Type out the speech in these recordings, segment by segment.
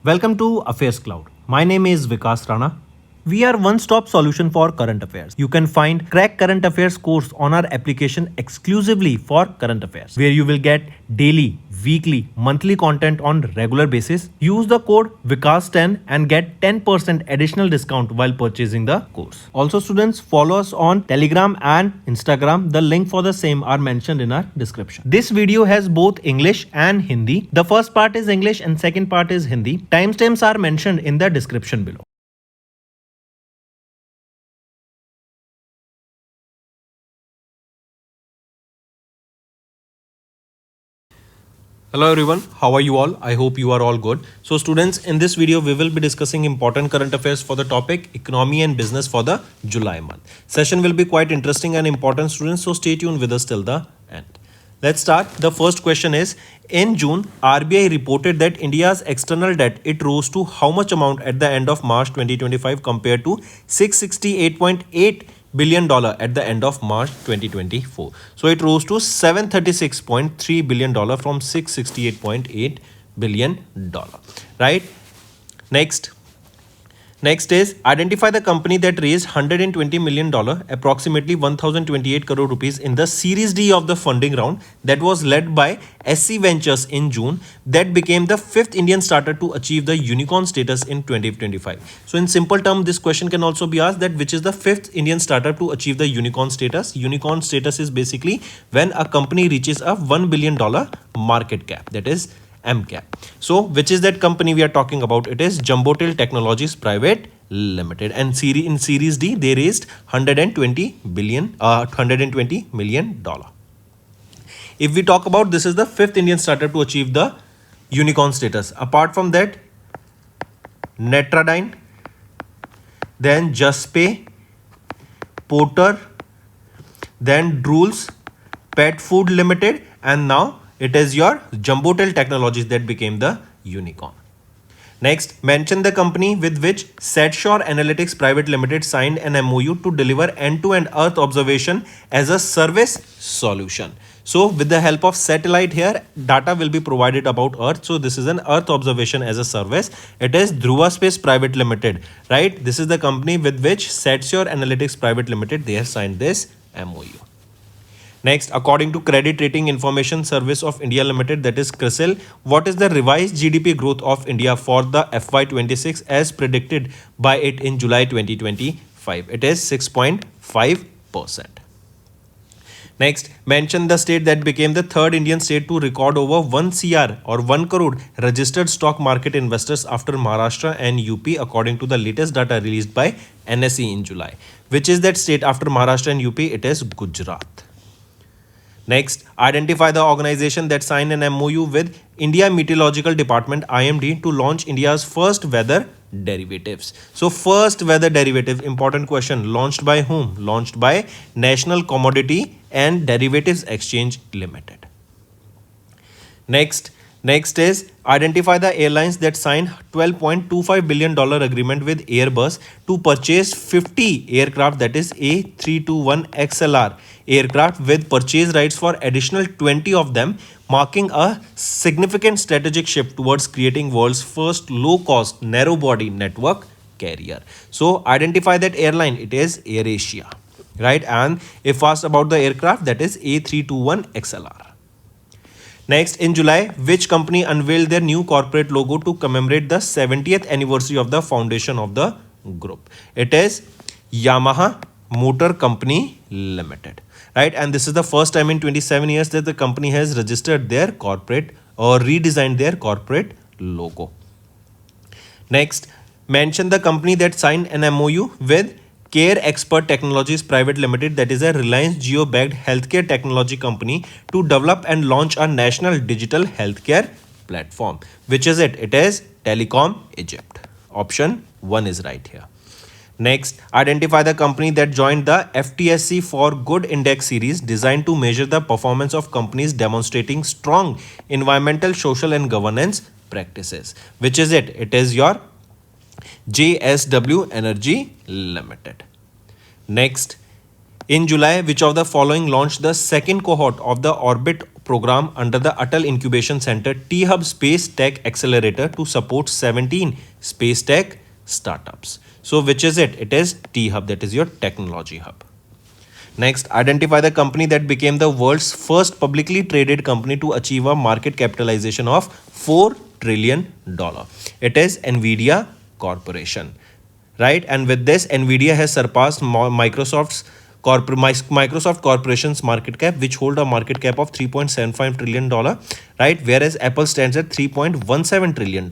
Welcome to AffairsCloud. My name is Vikas Rana. We are one-stop solution for current affairs. You can find Crack Current Affairs course on our application exclusively for current affairs, where you will get daily, weekly, monthly content on regular basis. Use the code Vikas10 and get 10% additional discount while purchasing the course. Also, students, follow us on Telegram and Instagram. The link for the same are mentioned in our description. This video has both English and Hindi. The first part is English and second part is Hindi. Timestamps are mentioned in the description below. Hello everyone, how are you all? I hope you are all good. So students, in this video we will be discussing important current affairs for the topic economy and business for the July month. Session will be quite interesting and important, students, so stay tuned with us till the end. Let's start. The first question is, in June, RBI reported that India's external debt, it rose to how much amount at the end of March 2025 compared to $668.8 billion at the end of March 2024. So it rose to $736.3 billion from $668.8 billion, right? Next is, identify the company that raised $120 million, approximately 1,028 crore rupees in the Series D of the funding round that was led by SC Ventures in June, that became the fifth Indian startup to achieve the unicorn status in 2025. So in simple terms, this question can also be asked that which is the fifth Indian startup to achieve the unicorn status. Unicorn status is basically when a company reaches a $1 billion market cap, that is MCAP. So which is that company we are talking about? It is Jumbotail Technologies Private Limited, and in Series D they raised $120 million. If we talk about, this is the fifth Indian startup to achieve the unicorn status. Apart from that, Netradyne, then Juspay, Porter, then Drools Pet Food Limited, and now it is your Jumbotail Technologies that became the unicorn. Next, mention the company with which Satshore Analytics Private Limited signed an MOU to deliver end-to-end Earth observation as a service solution. So with the help of satellite here, data will be provided about Earth. So this is an Earth observation as a service. It is Dhruva Space Private Limited, right? This is the company with which Satshore Analytics Private Limited, they have signed this MOU. Next, according to Credit Rating Information Service of India Limited, that is CRISIL, what is the revised GDP growth of India for the FY26 as predicted by it in July 2025? It is 6.5%. Next, mention the state that became the third Indian state to record over 1 CR or 1 crore registered stock market investors after Maharashtra and UP, according to the latest data released by NSE in July. Which is that state after Maharashtra and UP? It is Gujarat. Next, identify the organization that signed an MOU with India Meteorological Department IMD to launch India's first weather derivatives. So first weather derivative, important question, launched by whom? Launched by National Commodity and Derivatives Exchange Limited. Next is, identify the airlines that signed $12.25 billion agreement with Airbus to purchase 50 aircraft, that is A321XLR aircraft, with purchase rights for additional 20 of them, marking a significant strategic shift towards creating world's first low-cost narrow-body network carrier. So identify that airline, it is AirAsia, right? And if asked about the aircraft, that is A321XLR. Next, in July, which company unveiled their new corporate logo to commemorate the 70th anniversary of the foundation of the group? It is Yamaha Motor Company Limited, right? And this is the first time in 27 years that the company has registered their corporate or redesigned their corporate logo. Next, mention the company that signed an MOU with Care Expert Technologies Private Limited, that is a Reliance Jio-backed healthcare technology company, to develop and launch a national digital healthcare platform. Which is it? It is Telecom Egypt. Option 1 is right here. Next, identify the company that joined the FTSE for Good Index series designed to measure the performance of companies demonstrating strong environmental, social and governance practices. Which is it? It is your JSW Energy Limited. Next, in July, which of the following launched the second cohort of the Orbit program under the Atal Incubation Center T-Hub Space Tech Accelerator to support 17 space tech startups. So which is it? It is T-Hub, that is your technology hub. Next, identify the company that became the world's first publicly traded company to achieve a market capitalization of $4 trillion. It is NVIDIA Corporation, right? And with this, NVIDIA has surpassed Microsoft Corporation's market cap, which hold a market cap of $3.75 trillion, right? Whereas Apple stands at $3.17 trillion.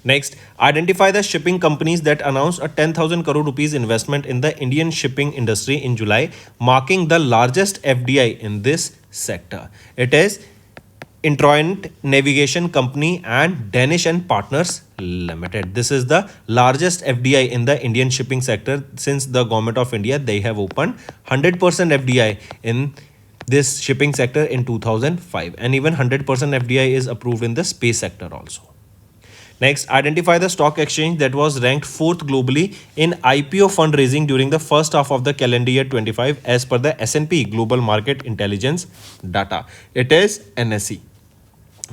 Next, identify the shipping companies that announced a 10,000 crore rupees investment in the Indian shipping industry in July, marking the largest FDI in this sector. It is Introint Navigation Company and Danish and Partners Limited. This is the largest FDI in the Indian shipping sector since the government of India. They have opened 100% FDI in this shipping sector in 2005, and even 100% FDI is approved in the space sector also. Next, identify the stock exchange that was ranked 4th globally in IPO fundraising during the first half of the calendar year 25 as per the S&P Global Market Intelligence data. It is NSE,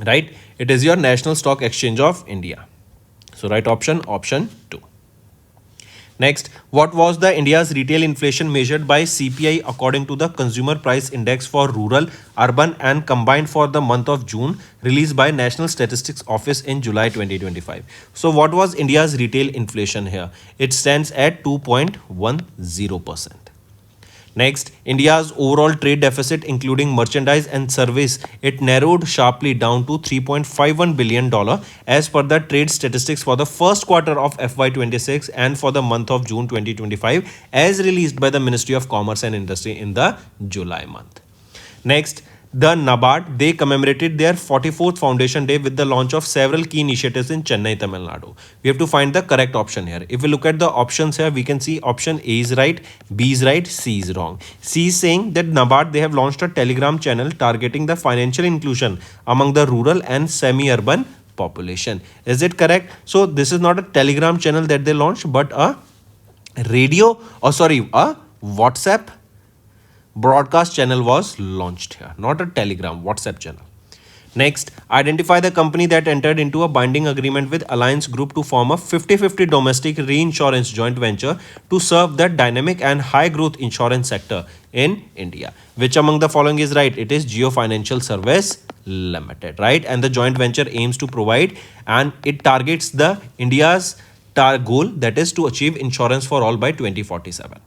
right? It is your National Stock Exchange of India. So right option 2. Next, what was the India's retail inflation measured by CPI according to the Consumer Price Index for rural, urban and combined for the month of June, released by National Statistics Office in July 2025. So what was India's retail inflation here? It stands at 2.10%. Next, India's overall trade deficit including merchandise and service, it narrowed sharply down to $3.51 billion as per the trade statistics for the first quarter of FY26 and for the month of June 2025 as released by the Ministry of Commerce and Industry in the July month. Next, the NABARD, they commemorated their 44th foundation day with the launch of several key initiatives in Chennai, Tamil Nadu. We have to find the correct option here. If we look at the options here, we can see option A is right, B is right, C is wrong. C is saying that NABARD, they have launched a Telegram channel targeting the financial inclusion among the rural and semi-urban population. Is it correct? So this is not a Telegram channel that they launched, but a WhatsApp broadcast channel was launched here, not a Telegram, WhatsApp channel. Next, identify the company that entered into a binding agreement with Alliance Group to form a 50-50 domestic reinsurance joint venture to serve the dynamic and high growth insurance sector in India. Which among the following is right? It is Geo Financial Service Limited, right? And the joint venture aims to provide and it targets the India's goal, that is to achieve insurance for all by 2047.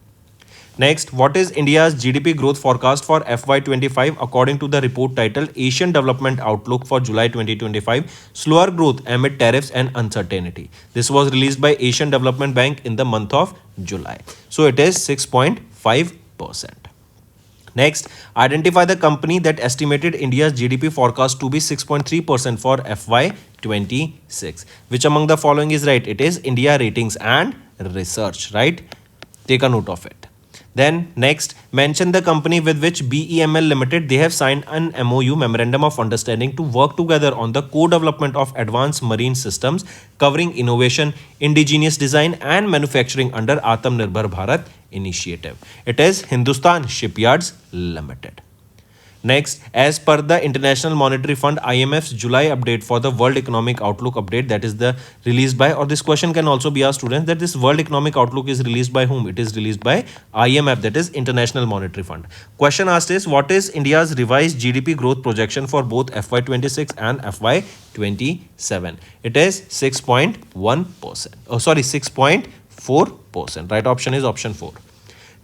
Next, what is India's GDP growth forecast for FY25 according to the report titled Asian Development Outlook for July 2025, Slower Growth Amid Tariffs and Uncertainty. This was released by Asian Development Bank in the month of July. So it is 6.5%. Next, identify the company that estimated India's GDP forecast to be 6.3% for FY26. Which among the following is right? It is India Ratings and Research, right? Take a note of it. Then next, mention the company with which BEML Limited, they have signed an MOU, Memorandum of Understanding, to work together on the co-development of advanced marine systems covering innovation, indigenous design and manufacturing under Atmanirbhar Bharat initiative. It is Hindustan Shipyards Limited. Next, as per the International Monetary Fund IMF's July update for the World Economic Outlook update, that is the released by, or this question can also be asked students, that this World Economic Outlook is released by whom? It is released by IMF, that is International Monetary Fund. Question asked is, what is India's revised GDP growth projection for both FY26 and FY27? It is 6.1%. Oh, sorry, 6.4%. Right option is option 4.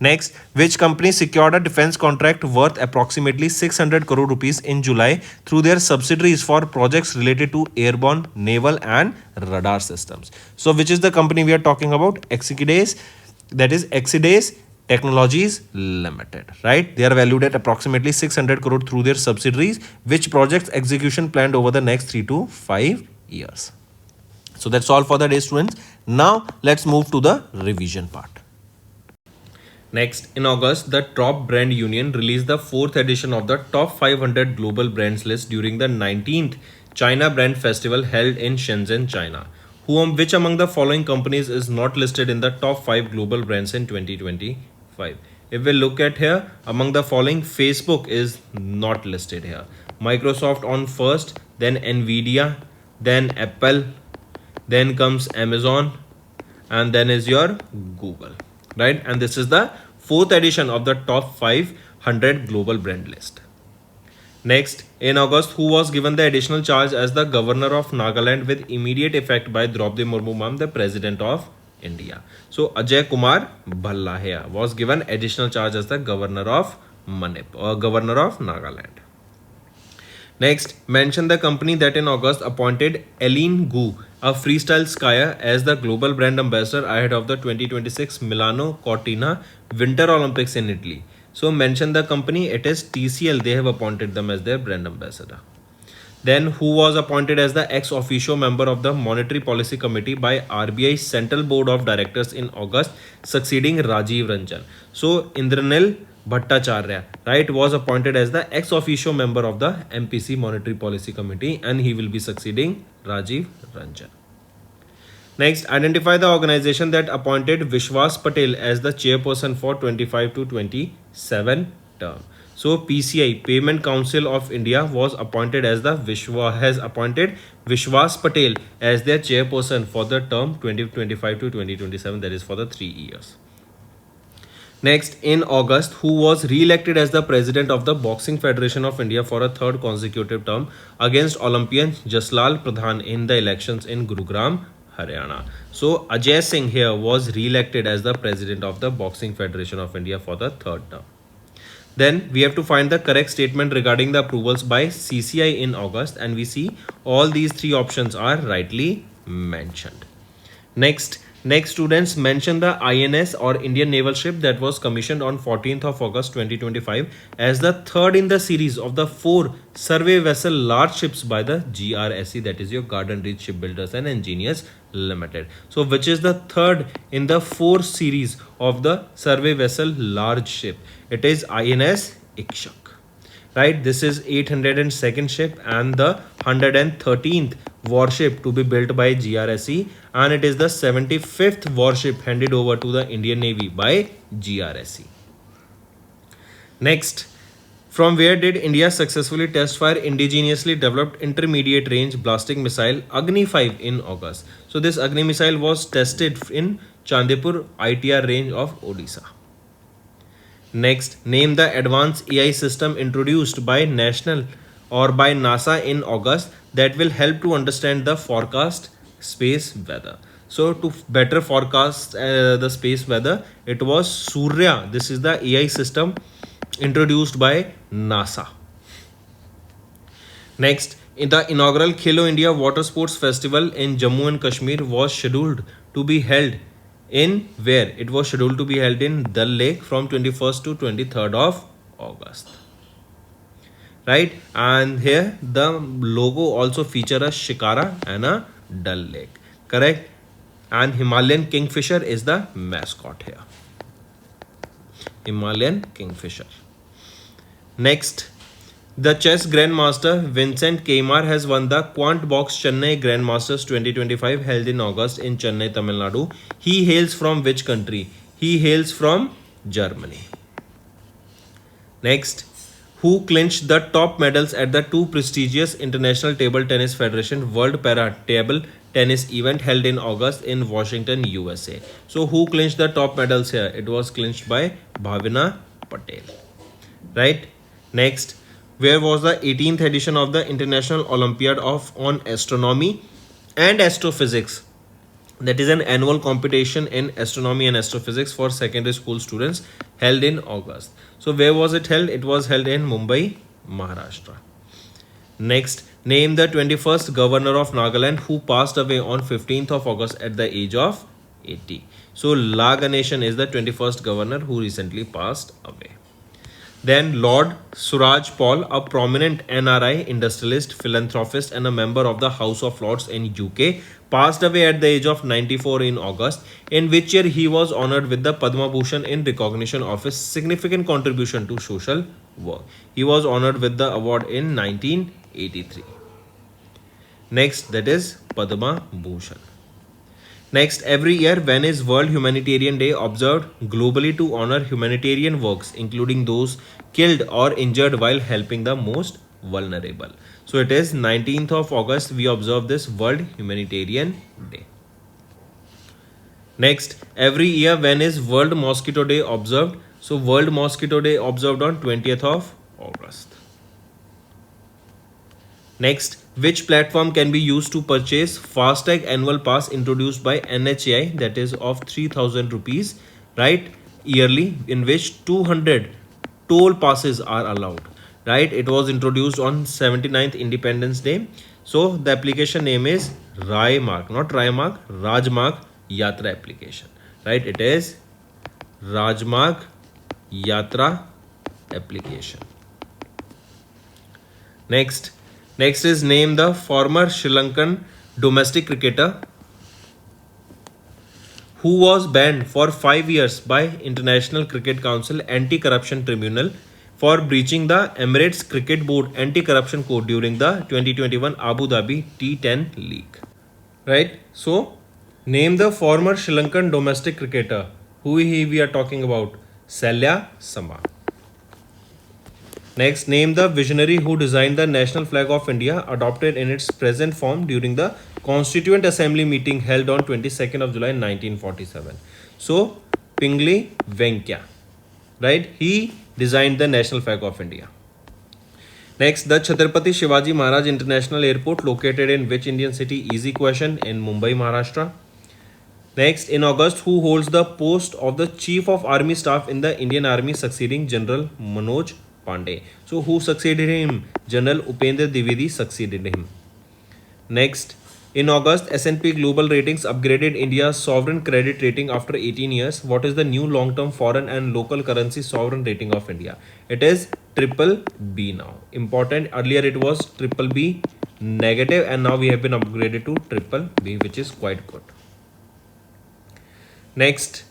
Next, which company secured a defense contract worth approximately 600 crore rupees in July through their subsidiaries for projects related to airborne, naval and radar systems? So which is the company we are talking about? Exides, that is Exides Technologies Limited, right? They are valued at approximately 600 crore through their subsidiaries, which projects execution planned over the next 3 to 5 years. So that's all for the day, students. Now let's move to the revision part. Next, in August, the Top Brand Union released the 4th edition of the Top 500 Global Brands list during the 19th China Brand Festival held in Shenzhen, China. Which among the following companies is not listed in the top 5 global brands in 2025? if we look at here, among the following, Facebook is not listed here. Microsoft on first, then Nvidia, then Apple, then comes Amazon, and then is your Google, right? And this is the fourth edition of the top 500 global brand list. Next, in August, who was given the additional charge as the governor of Nagaland with immediate effect by Draupadi Murmu ma'am, the president of India? So Ajay Kumar Bhalla here was given additional charge as the governor of governor of Nagaland. Next, mention the company that in August appointed Eileen Gu, a freestyle skier, as the global brand ambassador ahead of the 2026 Milano Cortina Winter Olympics in Italy. So mention the company, it is TCL, they have appointed them as their brand ambassador. Then who was appointed as the ex officio member of the Monetary Policy Committee by RBI Central Board of Directors in August, succeeding Rajiv Ranjan. So Indranil Bhattacharya, right, was appointed as the ex officio member of the MPC Monetary Policy Committee, and he will be succeeding Rajiv Ranjan. Next, identify the organization that appointed Vishwas Patel as the chairperson for 25 to 27 term. So PCI, Payment Council of India, was appointed as the has appointed Vishwas Patel as their chairperson for the term 2025 to 2027, that is for the 3 years. Next, in August, who was re-elected as the president of the Boxing Federation of India for a third consecutive term against Olympian Jaslal Pradhan in the elections in Gurugram, Haryana. So Ajay Singh here was re-elected as the president of the Boxing Federation of India for the third term. Then we have to find the correct statement regarding the approvals by CCI in August, and we see all these three options are rightly mentioned. Next students, mention the INS or Indian Naval Ship that was commissioned on 14th of August 2025 as the third in the series of the 4 survey vessel large ships by the GRSE, that is your Garden Reach Shipbuilders and Engineers Limited. So which is the third in the 4 series of the survey vessel large ship? It is INS Ikshak. Right, this is 802nd ship and the 113th warship to be built by GRSE, and it is the 75th warship handed over to the Indian Navy by GRSE. Next, from where did India successfully test fire indigenously developed intermediate range blasting missile Agni 5 in August? So this Agni missile was tested in Chandipur ITR range of Odisha. Next, name the advanced AI system introduced by National or by NASA in August that will help to understand the forecast space weather. So to better forecast the space weather, it was Surya. This is the AI system introduced by NASA. Next, in the inaugural Khelo India Water Sports Festival in Jammu and Kashmir was scheduled to be held in where? It was scheduled to be held in Dal Lake from 21st to 23rd of August. Right, and here the logo also feature a shikara and a Dal Lake. Correct, and Himalayan Kingfisher is the mascot here. Himalayan Kingfisher. Next, the chess grandmaster Vincent Kmar has won the Quant Box Chennai Grandmasters 2025 held in August in Chennai, Tamil Nadu. He hails from which country? He hails from Germany. Next, who clinched the top medals at the 2 prestigious International Table Tennis Federation World Para Table Tennis event held in August in Washington, USA? So who clinched the top medals here? It was clinched by Bhavina Patel. Right? Next, where was the 18th edition of the International Olympiad on Astronomy and Astrophysics? That is an annual competition in astronomy and astrophysics for secondary school students held in August. So where was it held? It was held in Mumbai, Maharashtra. Next, name the 21st governor of Nagaland who passed away on 15th of August at the age of 80. So La Ganeshan is the 21st governor who recently passed away. Then Lord Suraj Paul, a prominent NRI industrialist, philanthropist and a member of the House of Lords in UK, passed away at the age of 94 in August, in which year he was honoured with the Padma Bhushan in recognition of his significant contribution to social work. He was honoured with the award in 1983. Next, that is Padma Bhushan. Next, every year when is World Humanitarian Day observed globally to honor humanitarian works, including those killed or injured while helping the most vulnerable. So it is 19th of August we observe this World Humanitarian Day. Next, every year when is World Mosquito Day observed? So World Mosquito Day observed on 20th of August. Next, which platform can be used to purchase FASTag annual pass introduced by NHAI, that is of 3000 rupees, right, yearly, in which 200 toll passes are allowed, right? It was introduced on 79th Independence Day. So the application name is Rajmarg, not Rajmarg, Rajmarg Yatra application, right? It is Rajmarg Yatra application. Next is name the former Sri Lankan domestic cricketer who was banned for 5 years by International Cricket Council Anti-Corruption Tribunal for breaching the Emirates Cricket Board anti-corruption code during the 2021 Abu Dhabi T10 League. Right? So, name the former Sri Lankan domestic cricketer. Who we are talking about? Salya Sama. Next, name the visionary who designed the national flag of India adopted in its present form during the Constituent Assembly meeting held on 22nd of July 1947. So, Pingali Venkaya, right? He designed the national flag of India. Next, the Chhatrapati Shivaji Maharaj International Airport located in which Indian city? Easy question, in Mumbai, Maharashtra. Next, in August, who holds the post of the Chief of Army Staff in the Indian Army succeeding General Manoj Pandey? So, who succeeded him? General Upendra Dwivedi succeeded him. Next, in August, S&P Global Ratings upgraded India's sovereign credit rating after 18 years. What is the new long-term foreign and local currency sovereign rating of India? It is triple B now. Important, earlier it was triple B negative and now we have been upgraded to triple B, which is quite good. Next,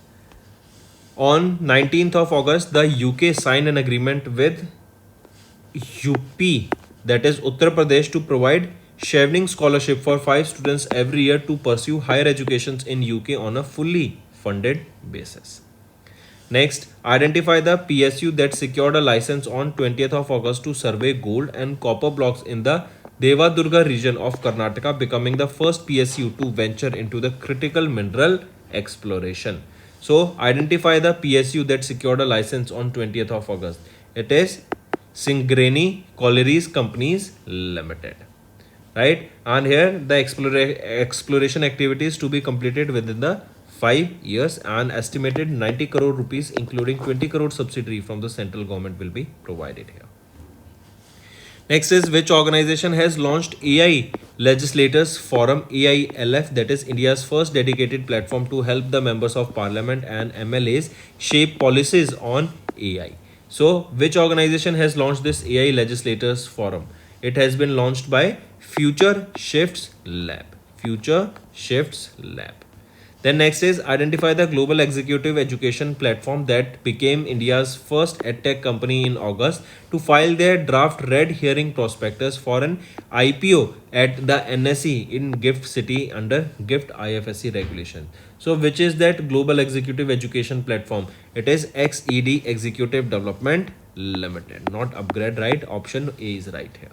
on 19th of August, the UK signed an agreement with UP, that is Uttar Pradesh, to provide Chevening scholarship for 5 students every year to pursue higher educations in UK on a fully funded basis. Next, identify the PSU that secured a license on 20th of August to survey gold and copper blocks in the Devadurga region of Karnataka, becoming the first PSU to venture into the critical mineral exploration. So, identify the PSU that secured a license on 20th of August. It is Singareni Collieries Companies Limited. Right, and here the exploration activities to be completed within the 5 years and estimated 90 crore rupees including 20 crore subsidy from the central government will be provided here. Next is which organization has launched AI Legislators Forum, AILF, that is India's first dedicated platform to help the members of parliament and MLAs shape policies on AI. So which organization has launched this AI Legislators Forum? It has been launched by Future Shifts Lab. Future Shifts Lab. Then next is identify the global executive education platform that became India's first edtech company in August to file their draft red herring prospectus for an IPO at the NSE in Gift City under Gift IFSC regulation. So which is that global executive education platform? It is XED Executive Development Limited, not upgrade, right? Option A is right here.